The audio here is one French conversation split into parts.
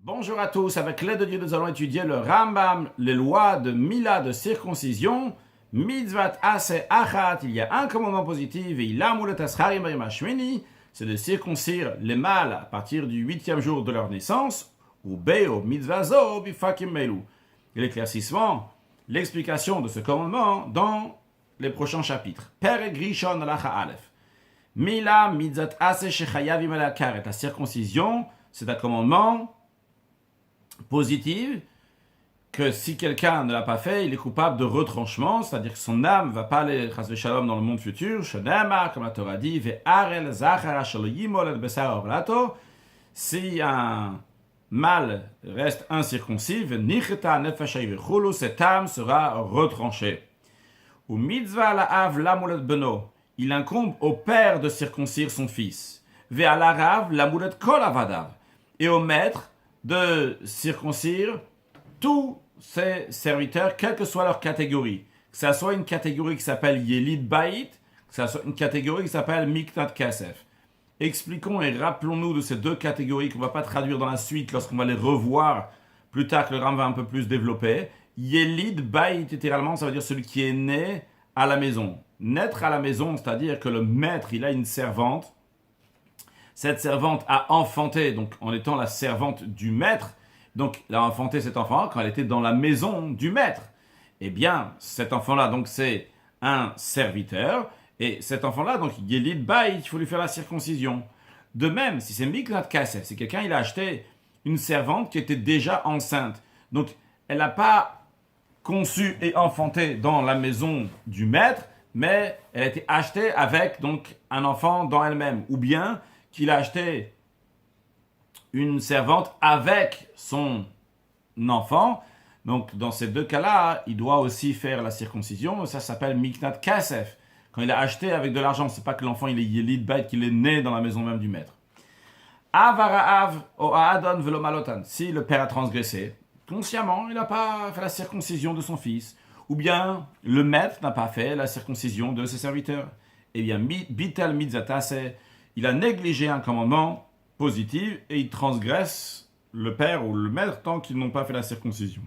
Bonjour à tous, avec l'aide de Dieu, nous allons étudier le Rambam, les lois de Mila de circoncision. Mitzvat ase achat, il y a un commandement positif, et ilamulet ascharim bayom hashmini, c'est de circoncire les mâles à partir du 8e jour de leur naissance, ou beo mitzvah zo bifakim melu. L'éclaircissement, l'explication de ce commandement dans les prochains chapitres. Perek rishon halacha aleph. Mila mitzvat ase shechayavim ala karet. La circoncision, c'est un commandement positive, que si quelqu'un ne l'a pas fait, il est coupable de retranchement, c'est-à-dire que son âme ne va pas aller chas v'shalom dans le monde futur. Shenema, comme la Torah dit, ve'arel zachara shelo yimol et besar orlato. Si un mâle reste incirconcis, ve'nicheta nefesh v'chulu, cette âme sera retranchée. Ou mitzvah la'av lamulet beno, il incombe au père de circoncire son fils. Ve'alarav lamulet kol avadav, et au maître de circoncire tous ses serviteurs, quelle que soit leur catégorie. Que ça soit une catégorie qui s'appelle Yelid Baït, que ça soit une catégorie qui s'appelle Miknat Kasef. Expliquons et rappelons-nous de ces deux catégories qu'on ne va pas traduire dans la suite lorsqu'on va les revoir plus tard, que le Ram va un peu plus développer. Yelid Baït, littéralement, ça veut dire celui qui est né à la maison. Naître à la maison, c'est-à-dire que le maître, il a une servante. Cette servante a enfanté, donc en étant la servante du maître, donc elle a enfanté cet enfant quand elle était dans la maison du maître. Eh bien, cet enfant-là, donc c'est un serviteur, et cet enfant-là, donc Yelid Baït, il faut lui faire la circoncision. De même, si c'est Miknat Kasef, c'est quelqu'un, il a acheté une servante qui était déjà enceinte. Donc, elle n'a pas conçu et enfanté dans la maison du maître, mais elle a été achetée avec donc un enfant dans elle-même. Ou bien qu'il a acheté une servante avec son enfant. Donc, dans ces deux cas-là, il doit aussi faire la circoncision. Ça s'appelle Miknat Kasef. Quand il a acheté avec de l'argent, c'est pas que l'enfant il est Yelid Bait, qu'il est né dans la maison même du maître. Avaraav o Aadon velo malotan. Si le père a transgressé, consciemment, il n'a pas fait la circoncision de son fils. Ou bien, le maître n'a pas fait la circoncision de ses serviteurs. Eh bien, Bital Mitzatase, il a négligé un commandement positif et il transgresse le père ou le maître tant qu'ils n'ont pas fait la circoncision.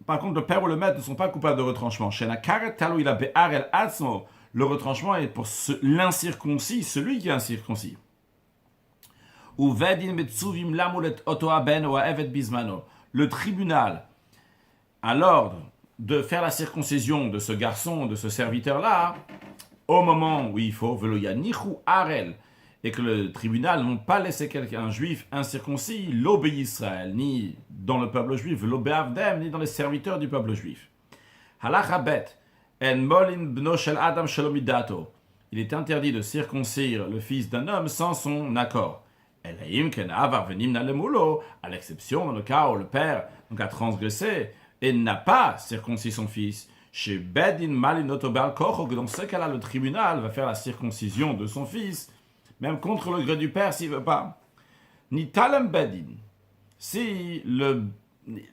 Par contre, le père ou le maître ne sont pas coupables de retranchement. Le retranchement est pour l'incirconcis, celui qui est incirconcis. Le tribunal a l'ordre de faire la circoncision de ce garçon, de ce serviteur-là, au moment où il faut, et que le tribunal n'ont pas laissé quelqu'un, un juif incirconcis, l'obé Israël, ni dans le peuple juif, l'obé Avdem, ni dans les serviteurs du peuple juif. Halacha bet, en molin bno shel adam shalomidato. Il est interdit de circoncire le fils d'un homme sans son accord. Elaim ken avar venim na lemulo, à l'exception dans le cas où le père donc, a transgressé et n'a pas circoncis son fils. Chez Bedin Malinoto Balkocho, que dans ce cas-là, le tribunal va faire la circoncision de son fils, même contre le gré du père s'il ne veut pas. Ni Talem Bedin. Si le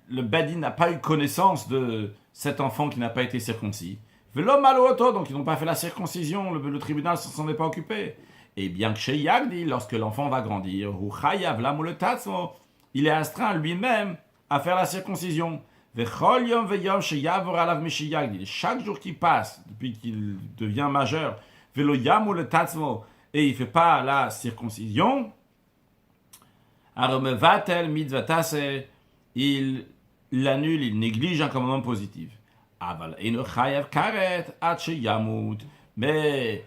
Bedin n'a pas eu connaissance de cet enfant qui n'a pas été circoncis, Velo Maloto, donc ils n'ont pas fait la circoncision, le tribunal s'en est pas occupé. Et bien que chez Yagdi, lorsque l'enfant va grandir, il est astreint lui-même à faire la circoncision. Chaque jour qui passe, depuis qu'il devient majeur, et il ne fait pas la circoncision, il l'annule, il néglige un commandement positif. Mais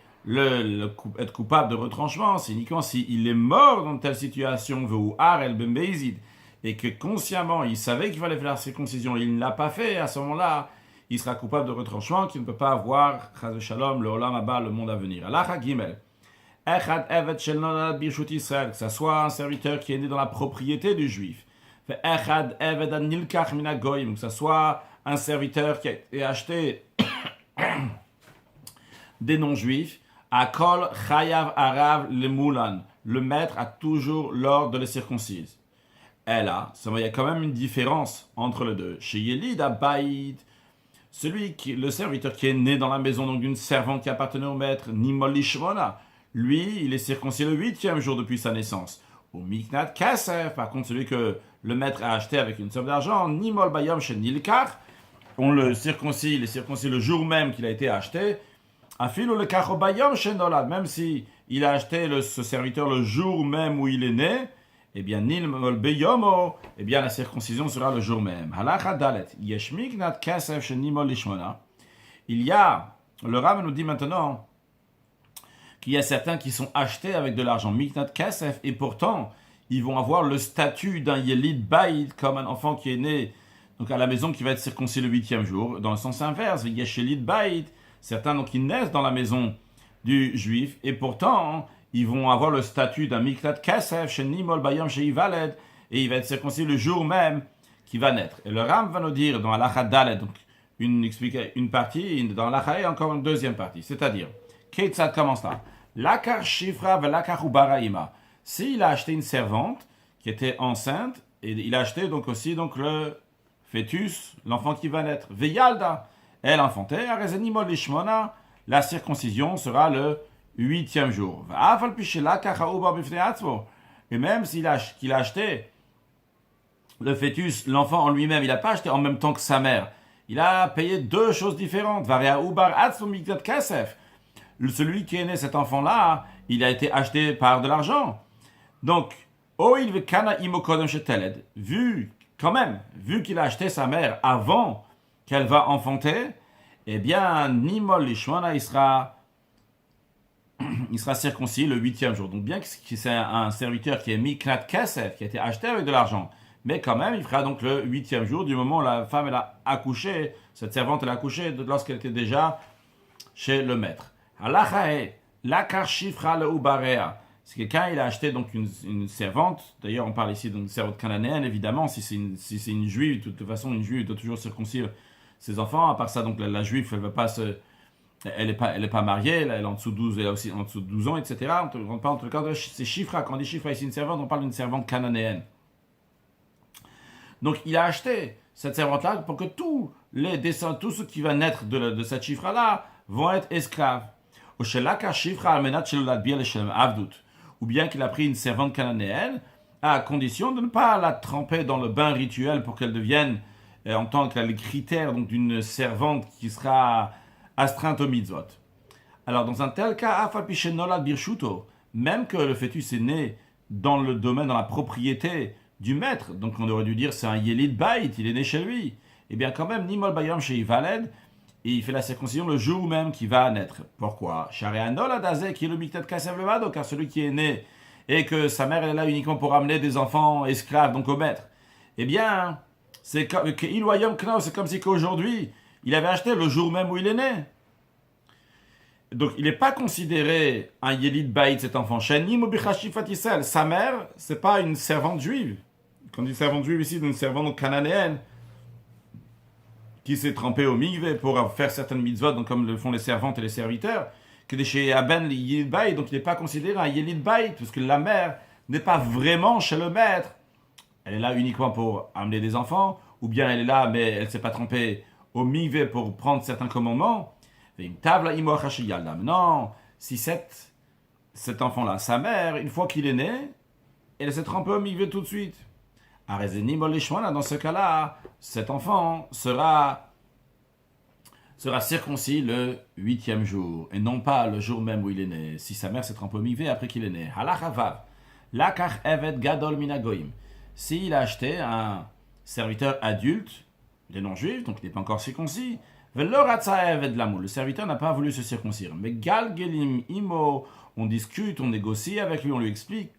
être coupable de retranchement, c'est uniquement s'il est mort dans telle situation, et que consciemment, il savait qu'il fallait faire la circoncision, il ne l'a pas fait, à ce moment-là, il sera coupable de retranchement, qu'il ne peut pas avoir, chas v'shalom, le olam haba, le monde à venir. Halacha gimel. Echad evet shel nolad birshut Israël, que ce soit un serviteur qui est né dans la propriété du juif. Echad evet an nilkach min hagoyim, que ce soit un serviteur qui a été acheté des non-juifs. Akol chayav arav le mulan. Le maître a toujours l'ordre de les circoncire. Et là, il y a quand même une différence entre les deux. Chez Yelid Abaïd, le serviteur qui est né dans la maison donc d'une servante qui appartenait au maître, Nimolishmona, lui, il est circoncis le 8e jour depuis sa naissance. Ou miknat kasef, par contre, celui que le maître a acheté avec une somme d'argent, nimol bayom shen nilkar, on le circoncis, il est circoncis le jour même qu'il a été acheté. Afilo le kacho bayom shen nolad, même si il a acheté ce serviteur le jour même où il est né, eh bien, nimol bayomo, eh bien, la circoncision sera le jour même. Halacha dalet, yesh miknat kasef shen nimol lishmona. Il y a, le Rav nous dit maintenant, qu'il y a certains qui sont achetés avec de l'argent, miknat kasef, et pourtant, ils vont avoir le statut d'un yelid baïd, comme un enfant qui est né donc à la maison, qui va être circoncis le 8e jour, dans le sens inverse, yesh yelid baïd, certains donc ils naissent dans la maison du juif, et pourtant, ils vont avoir le statut d'un miknat kasef, chez nimol bayam chez Ivaled, et il va être circoncis le jour même qu'il va naître. Et le Ram va nous dire dans Halacha Dalet, donc une partie, dans Halacha, et encore une deuxième partie, c'est-à-dire, Ketzad commence là. Lakar shifra velakar ubaraima. S'il a acheté une servante qui était enceinte, et il a acheté donc aussi donc le fœtus, l'enfant qui va naître. Veyalda, elle enfantait, arezenimol lishmona, la circoncision sera le 8e jour. Et même qu'il a acheté le fœtus, l'enfant en lui-même, il n'a pas acheté en même temps que sa mère. Il a payé deux choses différentes. Celui qui est né, cet enfant-là, il a été acheté par de l'argent. Donc, vu qu'il a acheté sa mère avant qu'elle va enfanter, eh bien, Nimol Lishwana, il sera circoncis le 8e jour. Donc, bien que c'est un serviteur qui est Miknat Kesef, qui a été acheté avec de l'argent, mais quand même, il fera donc le 8e jour du moment où la femme elle a accouché, cette servante elle a accouché lorsqu'elle était déjà chez le maître. Halachae, lakar shifra le ubarea. Si quelqu'un il a acheté donc une servante, d'ailleurs on parle ici d'une servante cananéenne, évidemment, si c'est une juive, de toute façon une juive doit toujours circoncire ses enfants, à part ça, donc la juive elle va pas elle est pas mariée, elle est en dessous de 12, elle est aussi en dessous de 12 ans, etc. On parle en tout cas de ces chiffres, quand on dit chiffre ici une servante, on parle d'une servante cananéenne. Donc il a acheté cette servante-là pour que tous les descendants, tous ceux qui vont naître de cette chiffre-là vont être esclaves. Ou bien qu'il a pris une servante cananéenne à condition de ne pas la tremper dans le bain rituel pour qu'elle devienne, en tant que les critères donc, d'une servante qui sera astreinte au mitzvot. Alors dans un tel cas, même que le fœtus est né dans le domaine, dans la propriété du maître, donc on aurait dû dire c'est un yelid bayit, il est né chez lui, et bien quand même, nimol bayam chez Ivaled, et il fait la circoncision le jour même qu'il va naître. Pourquoi? Car celui qui est né et que sa mère est là uniquement pour amener des enfants esclaves donc au maître, eh bien, c'est comme si qu'aujourd'hui, il avait acheté le jour même où il est né. Donc, il n'est pas considéré un yelid bayit, cet enfant. Sa mère, c'est pas une servante juive. Quand on dit servante juive ici, c'est une servante cananéenne qui s'est trempée au mikvé pour faire certaines mitzvot, donc comme le font les servantes et les serviteurs, que de chez Aben, le yelid bayit, donc il n'est pas considéré un yelid bayit, parce que la mère n'est pas vraiment chez le maître. Elle est là uniquement pour amener des enfants, ou bien elle est là, mais elle ne s'est pas trempée au mikvé pour prendre certains commandements. Non, si cet enfant-là, sa mère, une fois qu'il est né, elle s'est trempée au mikvé tout de suite. Dans ce cas-là, cet enfant sera circoncis le 8e jour, et non pas le jour même où il est né, si sa mère s'est trempée au mikvé après qu'il est né. S'il a acheté un serviteur adulte, des non-juifs, donc il n'est pas encore circoncis, le serviteur n'a pas voulu se circoncire. Mais galgelim imo, on discute, on négocie avec lui, on lui explique,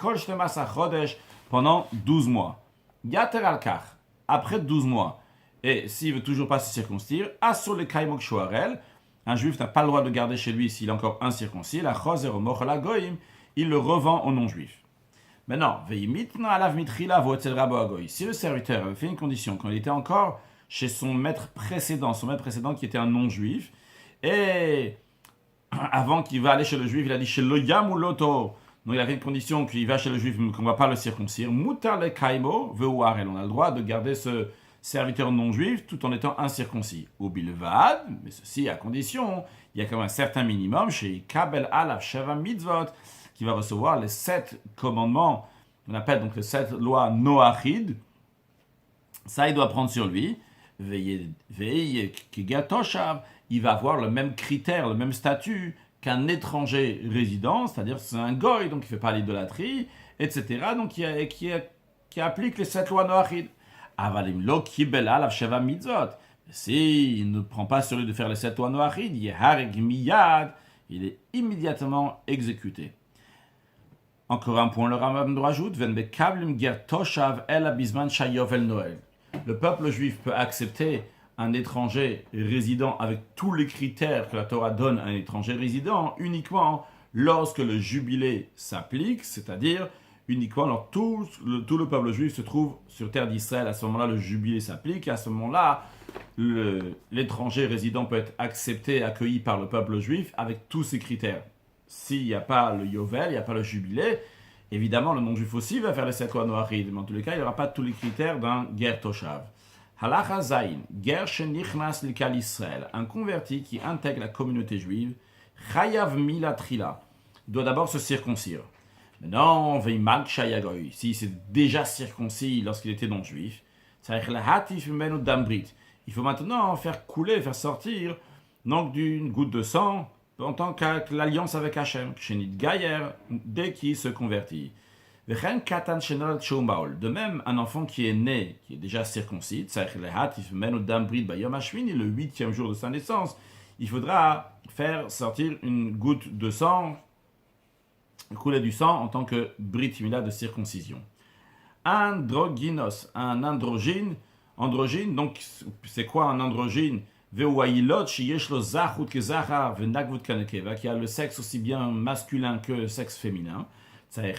pendant 12 mois. Yater al-kar, après 12 mois, et s'il veut toujours pas se circoncire, asur le kaimok shoarel, un juif n'a pas le droit de garder chez lui s'il est encore incirconcis, la choser au mochla goyim, il le revend aux non-juifs. Maintenant, si le serviteur avait fait une condition, quand il était encore chez son maître précédent qui était un non-juif, et avant qu'il va aller chez le juif, il a dit chez le yam ou l'auto. Donc il avait une condition qu'il va chez le juif, qu'on ne va pas le circoncire. Mutar le kaimo veuarel. On a le droit de garder ce serviteur non-juif tout en étant incirconcis. Ou bilvad, mais ceci à condition, il y a quand même un certain minimum chez Kabel Alaf Sheva Mitzvot, qui va recevoir les 7 commandements qu'on appelle donc les 7 lois Noachid, ça il doit prendre sur lui. Veille Toshav, il va avoir le même critère, le même statut qu'un étranger résident, c'est-à-dire c'est un goy, donc il ne fait pas l'idolâtrie, etc. Donc qui applique les 7 lois Noachid. Avalim lo kibela la sheva mitzvot. S'il ne prend pas sur lui de faire les 7 lois Noachid, il est immédiatement exécuté. Encore un point, le Rambam nous rajoute, le peuple juif peut accepter un étranger résident avec tous les critères que la Torah donne à un étranger résident uniquement lorsque le jubilé s'applique, c'est-à-dire uniquement lorsque tout le peuple juif se trouve sur terre d'Israël. À ce moment-là, le jubilé s'applique, et à ce moment-là, l'étranger résident peut être accepté, accueilli par le peuple juif avec tous ces critères. S'il n'y a pas le Yovel, il n'y a pas le jubilé, évidemment, le non-juif aussi va faire les 7 lois Noachid, mais en tous les cas, il n'y aura pas tous les critères d'un Ger Toshav. Halacha Zayin, Ger Shenichnas Likal Israël, un converti qui intègre la communauté juive, Chayav Milatrila, doit d'abord se circoncire. Maintenant, Veimak Shayagoy, s'il s'est déjà circoncis lorsqu'il était non-juif, il faut maintenant faire couler, faire sortir donc d'une goutte de sang en tant que l'alliance avec Hachem, dès qu'il se convertit. De même, un enfant qui est né, qui est déjà circoncis, le 8e jour de sa naissance, il faudra faire sortir une goutte de sang, couler du sang en tant que brit mila de circoncision. Androgynos, un androgyne, donc c'est quoi un androgyne? Qui a le sexe aussi bien masculin que sexe féminin. Il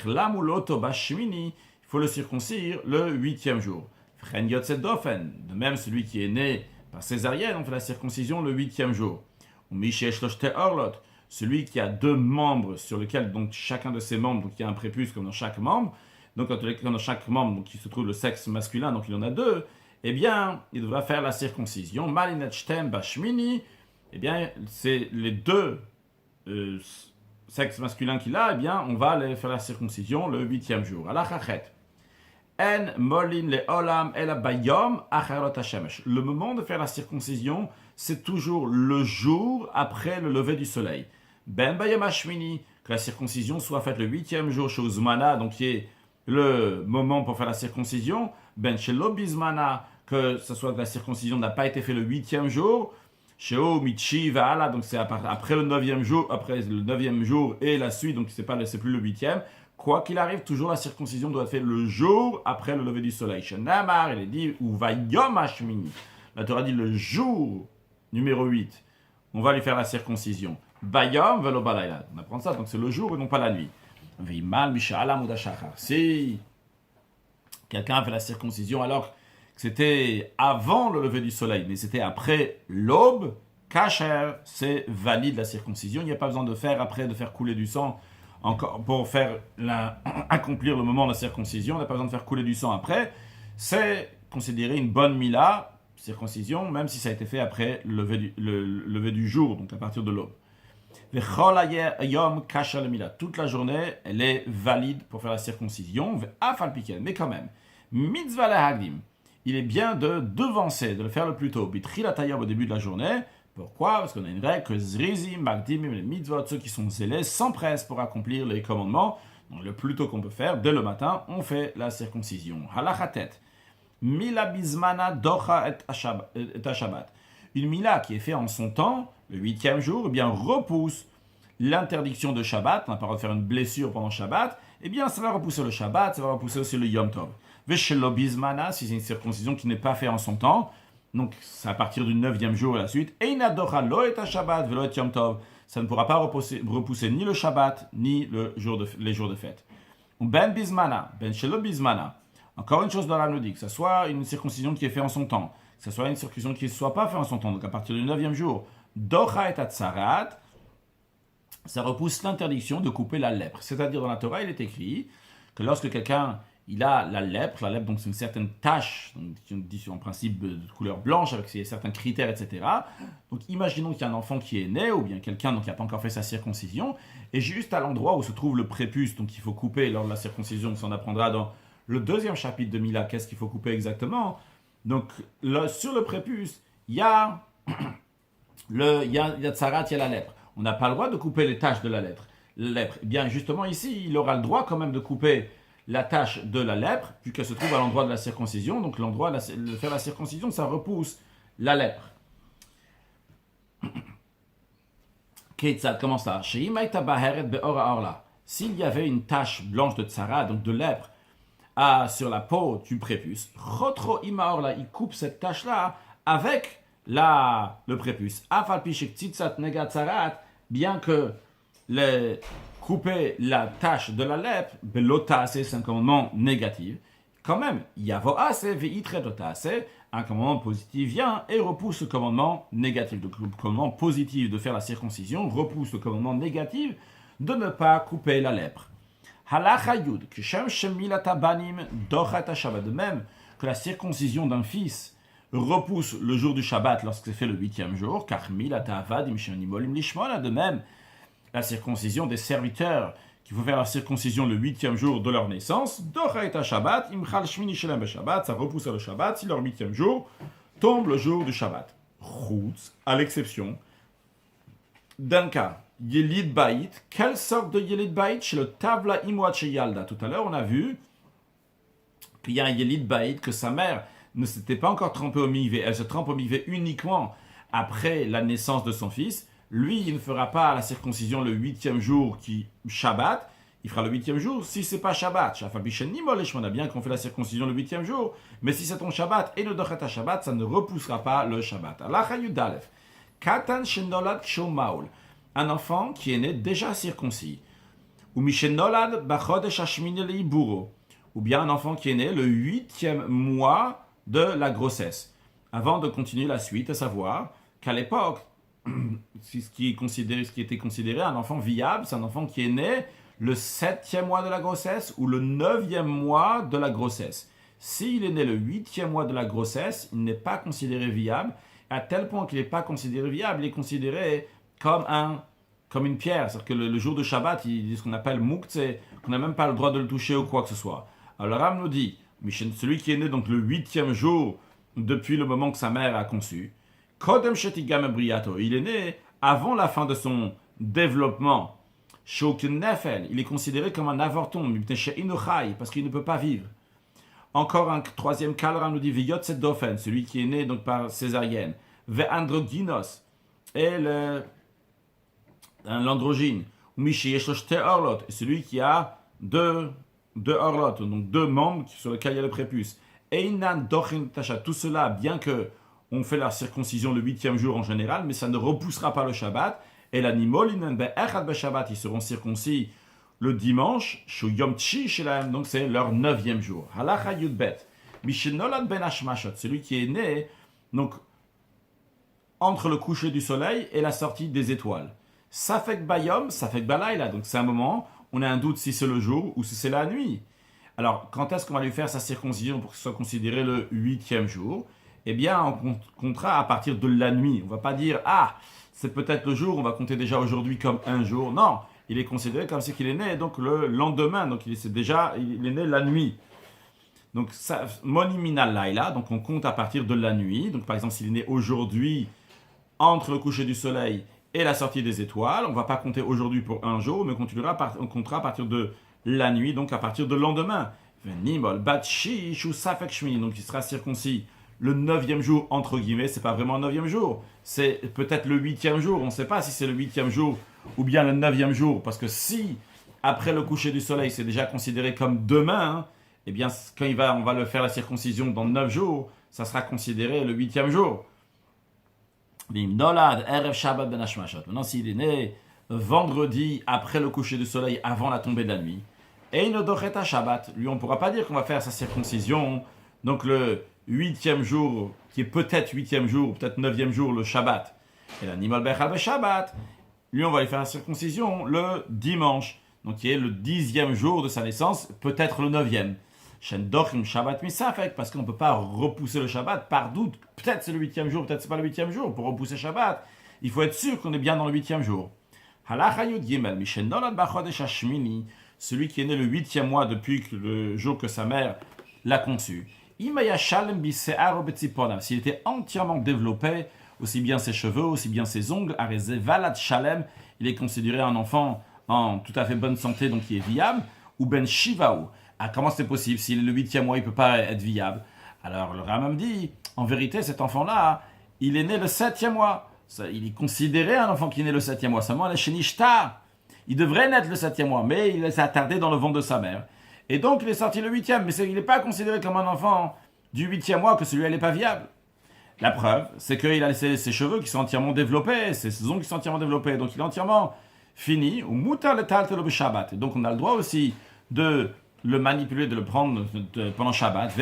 faut le circoncire le 8e jour. De même, celui qui est né par césarienne, on fait la circoncision le 8e jour. Celui qui a 2 membres sur lesquels donc chacun de ces membres, donc il y a un prépuce comme dans chaque membre, donc dans chaque membre donc, il se trouve le sexe masculin, donc il y en a 2, eh bien, il devra faire la circoncision. Malinechtem bashmini, eh bien, c'est les 2 sexes masculins qu'il a, eh bien, on va aller faire la circoncision le 8e jour. Alachachet. En molin le olam el bayom acharot hashemesh. Le moment de faire la circoncision, c'est toujours le jour après le lever du soleil. Ben bayom hashmini, que la circoncision soit faite le 8e jour chez Uzmana, donc qui est le moment pour faire la circoncision. Ben shelo bizmana, que ce soit que la circoncision n'a pas été faite le 8e jour, Sheo Michi Vaala, donc c'est après le 9e jour, et la suite, donc c'est plus le 8e. Quoi qu'il arrive, toujours la circoncision doit être faite le jour après le lever du soleil. Shenamar, il est dit, ou Vayom Hashmini. La Torah dit le jour numéro 8, on va lui faire la circoncision. Vayom Velo Balayla. On apprend ça, donc c'est le jour et non pas la nuit. Vimal Mishala Mudashachar. Si quelqu'un a fait la circoncision alors que c'était avant le lever du soleil, mais c'était après l'aube, kasher, c'est valide la circoncision. Il n'y a pas besoin de faire couler du sang encore pour accomplir le moment de la circoncision. On n'a pas besoin de faire couler du sang après. C'est considéré une bonne mila, circoncision, même si ça a été fait après le lever du jour, donc à partir de l'aube. Toute la journée, elle est valide pour faire la circoncision, mais quand même, mitzvah lahagdim. Il est bien de devancer, de le faire le plus tôt. Bitrila tayyab au début de la journée. Pourquoi? Parce qu'on a une règle que zrizim, magdim, les mitzvot, ceux qui sont zélés, s'empressent pour accomplir les commandements. Donc le plus tôt qu'on peut faire, dès le matin, on fait la circoncision. Halachatet. Mila bizmana docha et hashabat. Une mila qui est faite en son temps, le 8e jour, eh bien repousse l'interdiction de Shabbat. On n'a pas le droit de faire une blessure pendant Shabbat. Eh bien, ça va repousser le Shabbat, ça va repousser aussi le Yom Tov. Veshelo bizmana, si c'est une circoncision qui n'est pas faite en son temps, donc c'est à partir du 9e jour et la suite. Eina docha lo et Shabbat velo et Yom Tov. Ça ne pourra pas repousser ni le Shabbat, ni les jours de fête. Ben bizmana, ben shelo bizmana. Encore une chose dans la nous dit, que ce soit une circoncision qui est faite en son temps, que ce soit une circoncision qui ne soit pas faite en son temps, donc à partir du 9e jour, docha et atzarat, ça repousse l'interdiction de couper la lèpre. C'est-à-dire dans la Torah, il est écrit que lorsque quelqu'un il a la lèpre donc c'est une certaine tache, donc, qui dit en principe de couleur blanche avec certains critères, etc. Donc imaginons qu'il y a un enfant qui est né, ou bien quelqu'un donc, qui n'a pas encore fait sa circoncision, Et juste à l'endroit où se trouve le prépuce, donc il faut couper lors de la circoncision, on s'en apprendra dans le deuxième chapitre de Mila, qu'est-ce qu'il faut couper exactement. Donc là, sur le prépuce, il y a tsarat, il y a la lèpre. On n'a pas le droit de couper les taches de la lèpre. Eh bien, justement ici, il aura le droit quand même de couper la tache de la lèpre, puisqu'elle se trouve à l'endroit de la circoncision. Donc l'endroit de faire la circoncision, ça repousse la lèpre. Comment ça? S'il y avait une tache blanche de tsara, donc de lèpre, sur la peau du prépuce, Rotro ima orla, il coupe cette tache-là avec le prépuce. Bien que couper la tache de la lèpre, belota, c'est un commandement négatif. Quand même, yavo assez, un commandement positif vient et repousse le commandement négatif. Donc le commandement positif de faire la circoncision repousse le commandement négatif de ne pas couper la lèpre. Halacha yud, que shem shemilata banim dochat ha-shabbat. De même que la circoncision d'un fils repousse le jour du Shabbat lorsque c'est fait le 8e jour, car milata avadim shenimolim lishmona. De même, la circoncision des serviteurs qu'il faut faire la circoncision le 8e jour de leur naissance, dochat ha-shabbat, imchal shmini shelem be-shabbat, ça repousse le Shabbat si leur 8e jour tombe le jour du Shabbat. Chutz, à l'exception d'un cas. Yelid Baït, quelle sorte de Yelid Baït? Chez le Tavla Imouat chez Yalda. Tout à l'heure, on a vu qu'il y a un Yelid Baït, que sa mère ne s'était pas encore trempée au mikvé. Elle se trempe au mikvé uniquement après la naissance de son fils. Lui, il ne fera pas la circoncision le 8e jour qui Shabbat. Il fera le 8e jour si c'est pas Shabbat. On a bien qu'on fait la circoncision le 8e jour, mais si c'est ton Shabbat et le Dochet Shabbat, ça ne repoussera pas le Shabbat. Allah Yudalef. Katan Shenolad Shomaul. Un enfant qui est né déjà circoncis. Ou Mishenolad Bachodesh Hashmini Leiburo. Ou bien un enfant qui est né le 8e mois de la grossesse. Avant de continuer la suite, à savoir qu'à l'époque, ce qui était considéré un enfant viable, c'est un enfant qui est né le 7e mois de la grossesse ou le 9e mois de la grossesse. S'il est né le 8e mois de la grossesse, il n'est pas considéré viable. À tel point qu'il n'est pas considéré viable, il est considéré comme une pierre. C'est-à-dire que le jour de Shabbat, il dit ce qu'on appelle moukhtse, qu'on n'a même pas le droit de le toucher ou quoi que ce soit. Alors le Rav nous dit, celui qui est né donc le 8e jour depuis le moment que sa mère a conçu, Kodem shetigam briato, il est né avant la fin de son développement. Shokin nefel, il est considéré comme un avorton, parce qu'il ne peut pas vivre. Encore un troisième cas, le Rav nous dit, Viyot Dofen, celui qui est né donc par césarienne. Ve'androgynos, et l'androgyne. Celui qui a deux orlotes, donc deux membres sur lesquels il y a le prépuce. Tout cela, bien que on fait la circoncision le 8e jour en général, mais ça ne repoussera pas le Shabbat. Et l'animal, ils seront circoncis le dimanche, donc c'est leur 9e jour. Halacha Yudbet. Mishenolad ben Hashmashot, celui qui est né donc entre le coucher du soleil et la sortie des étoiles. Safek Bayom, Safek Balayla, donc c'est un moment, on a un doute si c'est le jour ou si c'est la nuit. Alors, quand est-ce qu'on va lui faire sa circoncision pour que ce soit considéré le 8e jour? Eh bien, on comptera à partir de la nuit. On ne va pas dire, c'est peut-être le jour, on va compter déjà aujourd'hui comme un jour. Non, il est considéré comme si qu'il est né donc le lendemain, donc il est né la nuit. Donc, Moniminal Laila, donc on compte à partir de la nuit. Donc, par exemple, s'il est né aujourd'hui, entre le coucher du soleil et la sortie des étoiles, on ne va pas compter aujourd'hui pour un jour, mais on comptera à partir de la nuit, donc à partir de lendemain. Donc il sera circoncis le 9e jour, entre guillemets, c'est pas vraiment le 9e jour, c'est peut-être le 8e jour, on ne sait pas si c'est le 8e jour ou bien le 9e jour, parce que si, après le coucher du soleil, c'est déjà considéré comme demain, eh bien, quand on va le faire la circoncision dans 9 jours, ça sera considéré le 8e jour. Maintenant, s'il est né vendredi après le coucher du soleil, avant la tombée de la nuit, et il ne dochet à Shabbat, lui on ne pourra pas dire qu'on va faire sa circoncision, donc le 8e jour, qui est peut-être 8e jour, ou peut-être 9e jour, le Shabbat. Et l'animal bechal Shabbat, lui on va lui faire la circoncision le dimanche, donc qui est le 10e jour de sa naissance, peut-être le 9e. Parce qu'on ne peut pas repousser le Shabbat par doute. Peut-être c'est le 8e jour, peut-être c'est pas le 8e jour. Pour repousser Shabbat, il faut être sûr qu'on est bien dans le 8e jour. Halacha Yud Gimel, Mishenolad Bachodesh Hashmini, celui qui est né le 8e mois depuis le jour que sa mère l'a conçu. Imaya Shalem Bise'ar Betziponam, s'il était entièrement développé, aussi bien ses cheveux, aussi bien ses ongles, Areze Valad Shalem, il est considéré un enfant en tout à fait bonne santé, donc qui est viable, ou Ben Shivaou. Ah, comment c'est possible? S'il est le 8e mois, il ne peut pas être viable. Alors le Rambam dit, en vérité, cet enfant-là, il est né le 7e mois. Il est considéré un enfant qui est né le 7e mois. Seulement, la Shenishta, il devrait naître le 7e mois, mais il s'est attardé dans le ventre de sa mère. Et donc, il est sorti le 8e, mais il n'est pas considéré comme un enfant du 8e mois, que celui-là n'est pas viable. La preuve, c'est qu'il a ses cheveux qui sont entièrement développés, ses ongles qui sont entièrement développés, donc il est entièrement fini. Ou mutar le taltelo Shabbat. Donc, on a le droit aussi de le manipuler, de le prendre pendant Shabbat.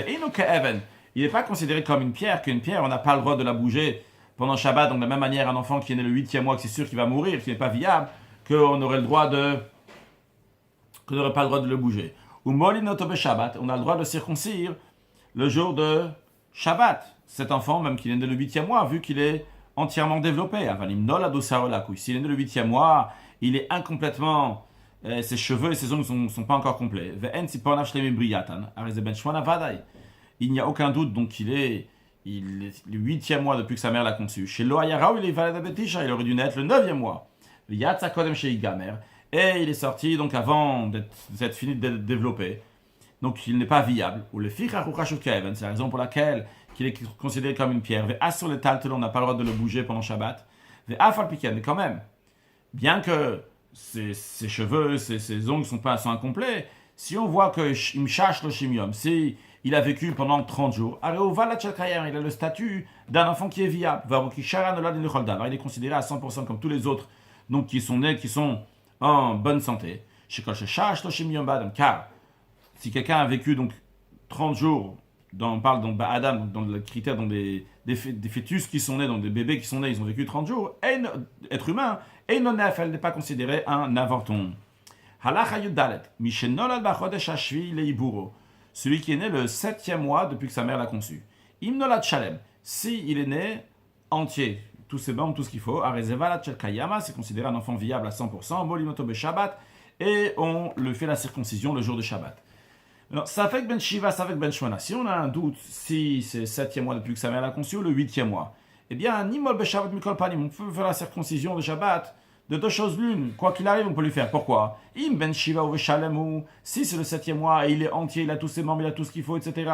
Il n'est pas considéré comme une pierre, qu'une pierre, on n'a pas le droit de la bouger pendant Shabbat. Donc de la même manière, un enfant qui est né le 8e mois, que c'est sûr qu'il va mourir, qui n'est pas viable, qu'on n'aurait pas le droit de le bouger. Ou molinotobe Shabbat, on a le droit de circoncire le jour de Shabbat. Cet enfant, même qu'il est né le 8e mois, vu qu'il est entièrement développé. S'il est né le 8e mois, il est incomplètement... ses cheveux et ses ongles ne sont pas encore complets. Il n'y a aucun doute donc qu'il est le 8e mois depuis que sa mère l'a conçu. Chez Loayarao, il aurait dû naître le 9e mois. Et il est sorti donc avant d'être fini de développer. Donc il n'est pas viable. Ou le c'est la raison pour laquelle il est considéré comme une pierre. On n'a pas le droit de le bouger pendant Shabbat. Mais quand même, bien que ses cheveux, ses ongles sont incomplets, si on voit que si il a vécu pendant 30 jours, il a le statut d'un enfant qui est viable. Il est considéré à 100% comme tous les autres donc qui sont nés, qui sont en bonne santé. Car si quelqu'un a vécu donc 30 jours, on parle donc Adam, dans le critère donc des fœtus qui sont nés, donc des bébés qui sont nés, ils ont vécu 30 jours, être humain, et non elle n'est pas considéré un avorton. Halacha Yudalet, Mishenolad Bachodesh Hashvi Leiburo, celui qui est né le 7e mois depuis que sa mère l'a conçu. Imnolad Shalem, si il est né entier, tous ses membres, tout ce qu'il faut, Arezevalat Kayama, c'est considéré un enfant viable à 100%, Molimotobe Shabbat, et on le fait la circoncision le jour de Shabbat. Alors, ça fait que Ben Shiva, ça fait que Ben Shmona. Si on a un doute, si c'est le 7e mois depuis que sa mère l'a conçu ou le 8e mois, eh bien, Nimol Beshabbat Mikol Panim, on peut faire la circoncision de Shabbat de deux choses l'une. Quoi qu'il arrive, on peut lui faire. Pourquoi? Im Ben Shiva ou Veshalemu, si c'est le 7e mois et il est entier, il a tous ses membres, il a tout ce qu'il faut, etc.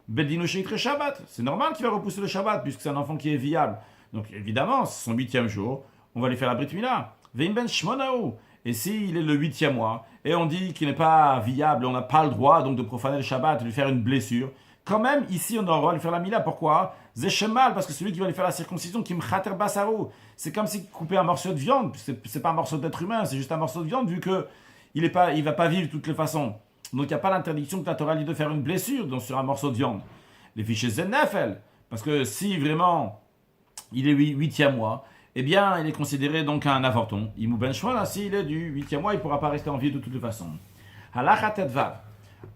Bedino Sheitre Shabbat. C'est normal qu'il va repousser le Shabbat puisque c'est un enfant qui est viable. Donc, évidemment, c'est son 8e jour, on va lui faire la Brit Mila. Veim Ben Shmonao. Et s'il est le 8e mois, et on dit qu'il n'est pas viable, on n'a pas le droit donc de profaner le Shabbat, de lui faire une blessure, quand même, ici, on doit lui faire la Mila. Pourquoi? Zeshemal, parce que celui qui va lui faire la circoncision, qui m'chater basaro, c'est comme s'il coupait un morceau de viande, c'est pas un morceau d'être humain, c'est juste un morceau de viande, vu que il va pas vivre de toutes les façons. Donc il n'y a pas l'interdiction que la Torah dit de faire une blessure sur un morceau de viande. Les fichiers Zenefel, parce que si vraiment il est 8e mois, eh bien, il est considéré donc un avorton. Imou ben Shmuel, s'il est du 8e mois, il ne pourra pas rester en vie de toutes les façons. Halacha tetvav.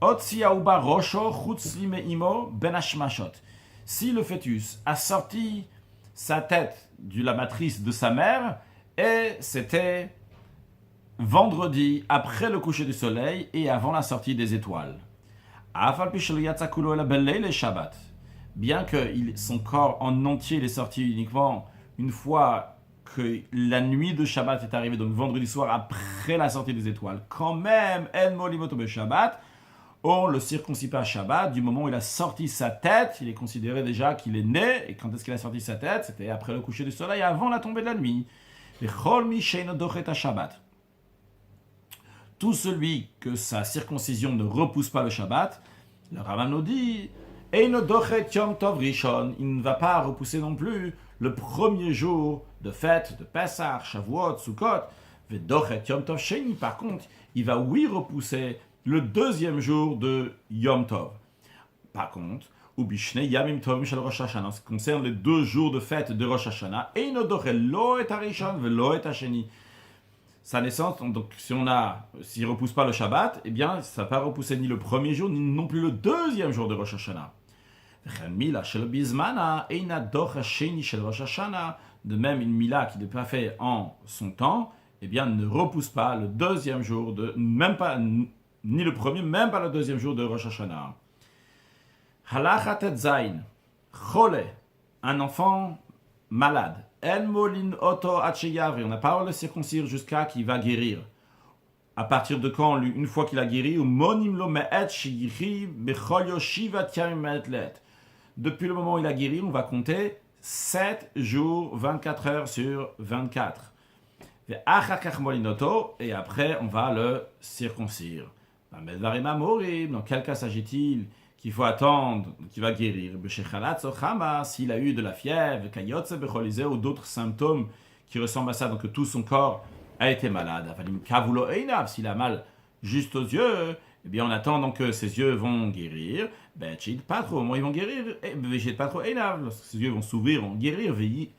Otsi aouba rosho chutz limeimo ben hashmashot. Si le fœtus a sorti sa tête de la matrice de sa mère, et c'était vendredi après le coucher du soleil et avant la sortie des étoiles. Afal pishel yatzakulo el belleil Shabbat. Bien que son corps en entier est sorti uniquement une fois que la nuit de Shabbat est arrivée, donc vendredi soir après la sortie des étoiles, quand même, El Molimoto be Shabbat, on le circoncit pas à Shabbat, du moment où il a sorti sa tête, il est considéré déjà qu'il est né, et quand est-ce qu'il a sorti sa tête? C'était après le coucher du soleil, avant la tombée de la nuit. Tout celui que sa circoncision ne repousse pas le Shabbat, le Rambam nous dit, il ne va pas repousser non plus le premier jour de fête de Pessah, Shavuot, Sukkot. Par contre, il va repousser le deuxième jour de Yom Tov. Par contre, en ce qui concerne les 2 jours de fête de Rosh Hashanah, sa naissance, donc s'il ne repousse pas le Shabbat, eh bien, ça ne va pas repousser ni le premier jour, ni non plus le deuxième jour de Rosh Hashanah. De même, une mila qui n'est pas faite en son temps, eh bien, ne repousse pas le deuxième jour, même pas, ni le premier, même pas le deuxième jour de Rosh Hashanah. Halacha Tetzain, Chole, un enfant malade. El molin oto acheyav, on n'a pas le circoncire jusqu'à qu'il va guérir. À partir de quand, une fois qu'il a guéri, ou monim lo me'et shigiri bechol yoshivat yamim me'etlet. Depuis le moment où il a guéri, on va compter 7 jours, 24 heures sur 24. Et après, on va le circoncire. Dans quel cas s'agit-il qu'il faut attendre, qu'il va guérir? S'il a eu de la fièvre, ou d'autres symptômes qui ressemblent à ça, donc que tout son corps a été malade. S'il a mal juste aux yeux, eh bien on attend donc que ses yeux vont guérir. Pas trop, au moins ils vont guérir. Lorsque ses yeux vont s'ouvrir, vont guérir. Ils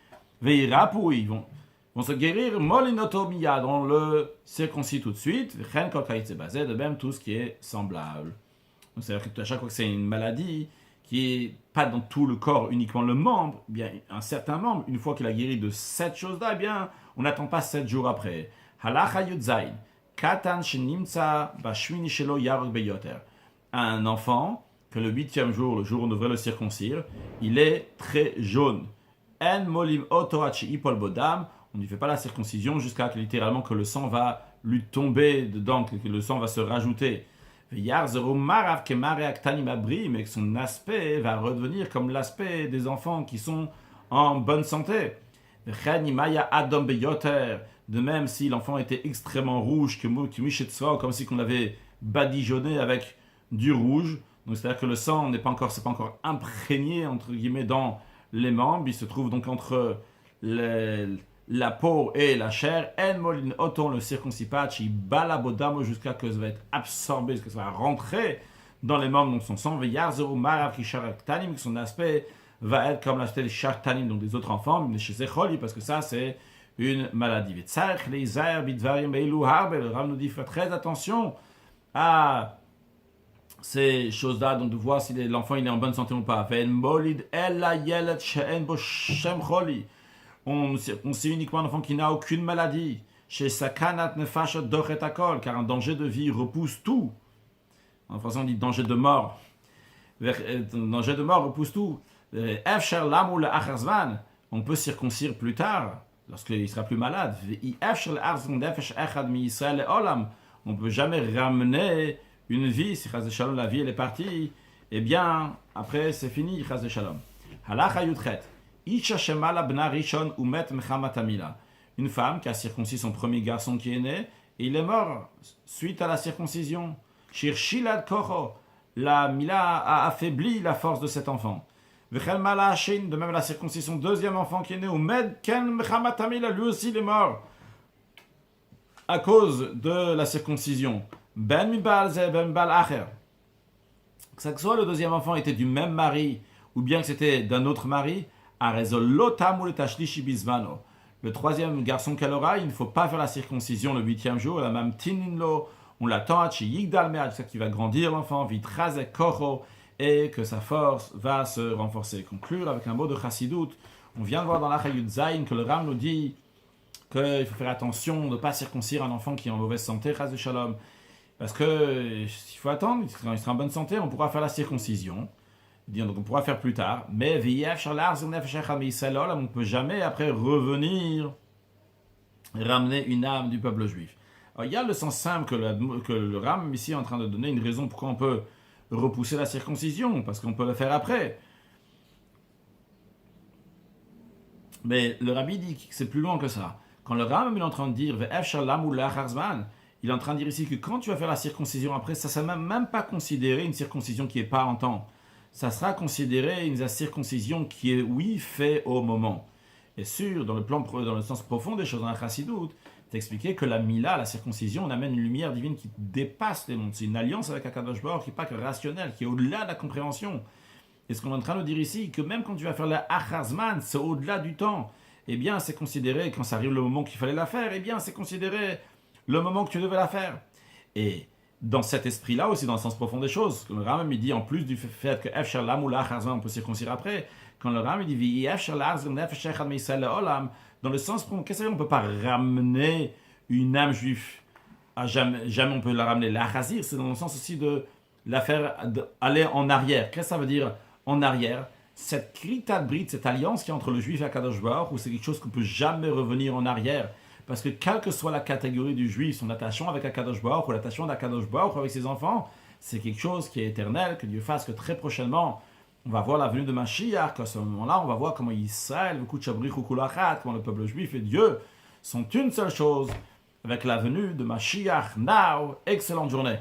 vont se guérir. Molinotomia, on le circoncis tout de suite. De même tout ce qui est semblable. Donc c'est-à-dire que à chaque fois que c'est une maladie qui est pas dans tout le corps, uniquement le membre, eh bien un certain membre, une fois qu'il a guéri de cette chose-là, eh bien on n'attend pas 7 jours après. Halacha Yudzain, Katan Shenimtsa Bashmini Shelo Yarok Beyoter. Un enfant que le 8e jour, le jour où on devrait le circoncire, il est très jaune. En Molim Otoachi Ipol Bodam, on ne fait pas la circoncision jusqu'à que littéralement que le sang va lui tomber dedans, que le sang va se rajouter. Mais que son aspect va redevenir comme l'aspect des enfants qui sont en bonne santé. De même si l'enfant était extrêmement rouge, comme si on l'avait badigeonné avec du rouge, donc c'est-à-dire que le sang c'est pas encore imprégné entre guillemets dans les membres, il se trouve donc entre la peau et la chair. En molin oton le circoncis pas, balabodamo jusqu'à que ça va être absorbé, jusqu'à que ça va rentrer dans les membres, donc son sang, que son aspect va être comme l'aspect des shartanim, donc des autres enfants, mais chez Zecholi, parce que ça c'est une maladie. Le Ram nous dit faire très attention à ces choses-là, donc de voir si l'enfant il est en bonne santé ou pas. On sait uniquement un enfant qui n'a aucune maladie. Chez Sakanat Nefashot Dochet Akol, car un danger de vie repousse tout. En français on dit danger de mort. Danger de mort repousse tout. On peut circoncire plus tard, lorsqu'il sera plus malade. On ne peut jamais ramener une vie, si la vie elle est partie, eh bien, après c'est fini, Halacha Yudchet. Une femme qui a circoncis son premier garçon qui est né, et il est mort suite à la circoncision. La Mila a affaibli la force de cet enfant. De même la circoncision deuxième enfant qui est né, lui aussi il est mort à cause de la circoncision. Que ce soit le deuxième enfant était du même mari ou bien que c'était d'un autre mari, le troisième garçon qu'elle aura, il ne faut pas faire la circoncision le 8e jour, la même tininlo, on l'attend à Yigdalmer, c'est qu'il va grandir l'enfant, vitraze kocho, et que sa force va se renforcer. Conclure avec un mot de chassidut, on vient de voir dans l'Acha Yud Zayin que le Ram nous dit qu'il faut faire attention de ne pas circoncire un enfant qui est en mauvaise santé, chas de shalom, parce qu'il faut attendre, quand il sera en bonne santé, on pourra faire la circoncision. Donc on pourra faire plus tard, mais on ne peut jamais après revenir ramener une âme du peuple juif. Alors, il y a le sens simple que le Ram ici est en train de donner une raison pourquoi on peut repousser la circoncision, parce qu'on peut le faire après. Mais le Rabbi dit que c'est plus loin que ça. Quand le Ram est en train de dire il est en train de dire ici que quand tu vas faire la circoncision après, ça ne sera même pas considéré une circoncision qui n'est pas en temps. Ça sera considéré une circoncision qui est, oui, fait au moment. Et sûr, dans le sens profond des choses, dans la Chassidut, c'est expliqué que la Mila, la circoncision, on amène une lumière divine qui dépasse les mondes. C'est une alliance avec Akadosh Baruch qui n'est pas que rationnelle, qui est au-delà de la compréhension. Et ce qu'on est en train de dire ici, que même quand tu vas faire la Achazman, c'est au-delà du temps. Eh bien, c'est considéré, quand ça arrive le moment qu'il fallait la faire, eh bien, c'est considéré le moment que tu devais la faire. Et dans cet esprit-là aussi, dans le sens profond des choses, le Ram il dit en plus du fait que Efshar Lam ou l'Achazman, on peut circoncire après, quand le Ram il dit dans le sens profond, qu'est-ce que on ne peut pas ramener une âme juive, jamais on peut la ramener. La chazir, c'est dans le sens aussi de la faire aller en arrière. Qu'est-ce que ça veut dire en arrière? Cette kritat brit, cette alliance qui est entre le juif et Akadosh Baruch Hu, c'est quelque chose qu'on ne peut jamais revenir en arrière. Parce que quelle que soit la catégorie du juif, son attachement avec Akadosh Baruch Hu, l'attachement d'Akadosh Baruch Hu avec ses enfants, c'est quelque chose qui est éternel, que Dieu fasse que très prochainement, on va voir la venue de Mashiach, qu'à ce moment-là, on va voir comment Israël, comment le peuple juif et Dieu sont une seule chose avec la venue de Mashiach. Now, excellente journée.